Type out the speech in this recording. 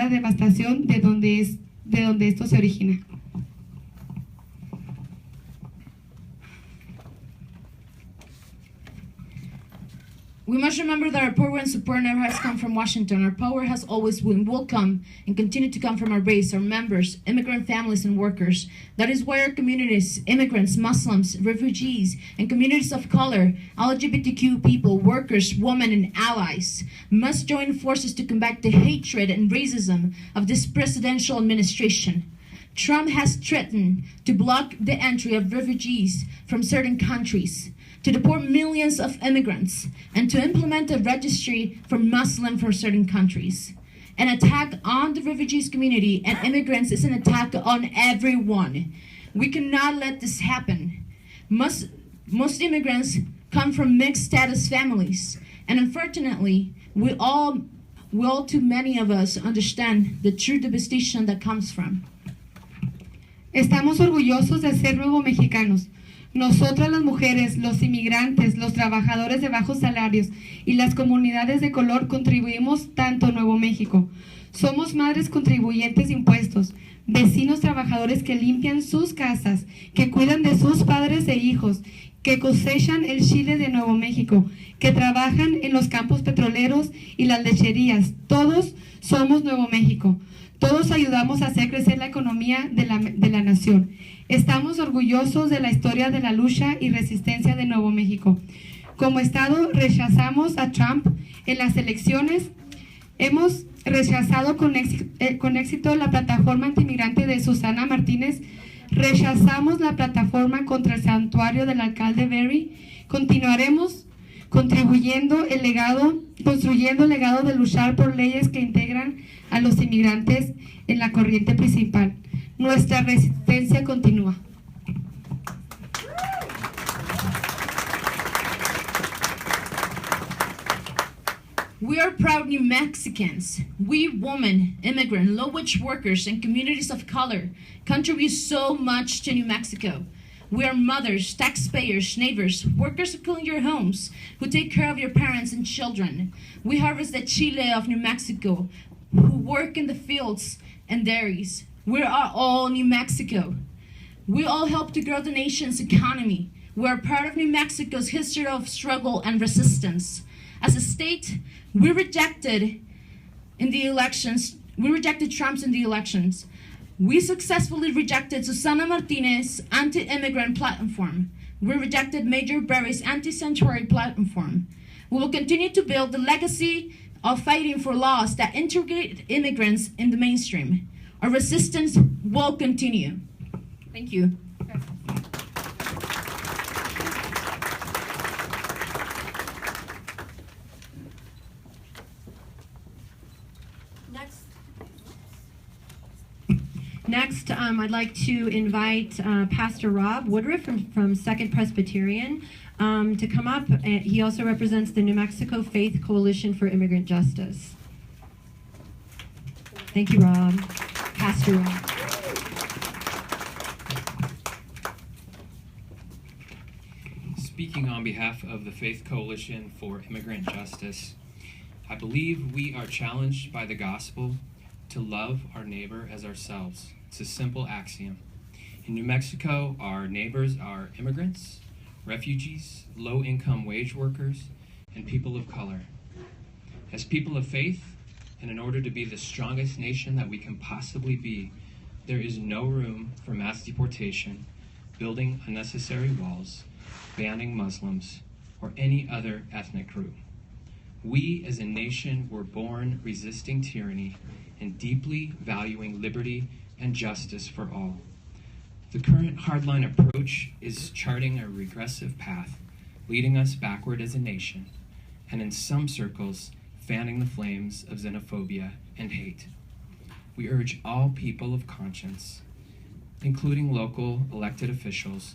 la devastación de donde esto se origina. We must remember that our power and support never has come from Washington. Our power has always been, will come, and continue to come from our base, our members, immigrant families, and workers. That is why our communities, immigrants, Muslims, refugees, and communities of color, LGBTQ people, workers, women, and allies must join forces to combat the hatred and racism of this presidential administration. Trump has threatened to block the entry of refugees from certain countries, to deport millions of immigrants, and to implement a registry for Muslims from certain countries. An attack on the refugees community and immigrants is an attack on everyone. We cannot let this happen. Most immigrants come from mixed status families, and unfortunately, we all too many of us understand the true devastation that comes from. Estamos orgullosos de ser nuevo mexicanos. Nosotras las mujeres, los inmigrantes, los trabajadores de bajos salarios y las comunidades de color contribuimos tanto a Nuevo México. Somos madres contribuyentes de impuestos, vecinos trabajadores que limpian sus casas, que cuidan de sus padres e hijos, que cosechan el chile de Nuevo México, que trabajan en los campos petroleros y las lecherías. Todos somos Nuevo México. Todos ayudamos a hacer crecer la economía de la nación. Estamos orgullosos de la historia de la lucha y resistencia de Nuevo México. Como Estado rechazamos a Trump en las elecciones. Hemos rechazado con éxito la plataforma antimigrante de Susana Martínez. Rechazamos la plataforma contra el santuario del alcalde Berry. Continuaremos construyendo el legado de luchar por leyes que integran a los inmigrantes en la corriente principal. Nuestra resistencia continúa. We are proud New Mexicans. We women, immigrant, low-wage workers, and communities of color contribute so much to New Mexico. We are mothers, taxpayers, neighbors, workers who clean your homes, who take care of your parents and children. We harvest the chile of New Mexico, who work in the fields and dairies. We are all New Mexico. We all help to grow the nation's economy. We are part of New Mexico's history of struggle and resistance. As a state, we rejected Trump's in the elections. We successfully rejected Susana Martinez's anti-immigrant platform. We rejected Major Berry's anti-sanctuary platform. We will continue to build the legacy of fighting for laws that integrate immigrants in the mainstream. Our resistance will continue. Thank you. Next, I'd like to invite Pastor Rob Woodruff from Second Presbyterian to come up. He also represents the New Mexico Faith Coalition for Immigrant Justice. Thank you, Rob. Pastor Rob. Speaking on behalf of the Faith Coalition for Immigrant Justice, I believe we are challenged by the gospel to love our neighbor as ourselves. It's a simple axiom. In New Mexico, our neighbors are immigrants, refugees, low-income wage workers, and people of color. As people of faith, and in order to be the strongest nation that we can possibly be, there is no room for mass deportation, building unnecessary walls, banning Muslims, or any other ethnic group. We as a nation were born resisting tyranny and deeply valuing liberty and justice for all. The current hardline approach is charting a regressive path, leading us backward as a nation, and in some circles, fanning the flames of xenophobia and hate. We urge all people of conscience, including local elected officials,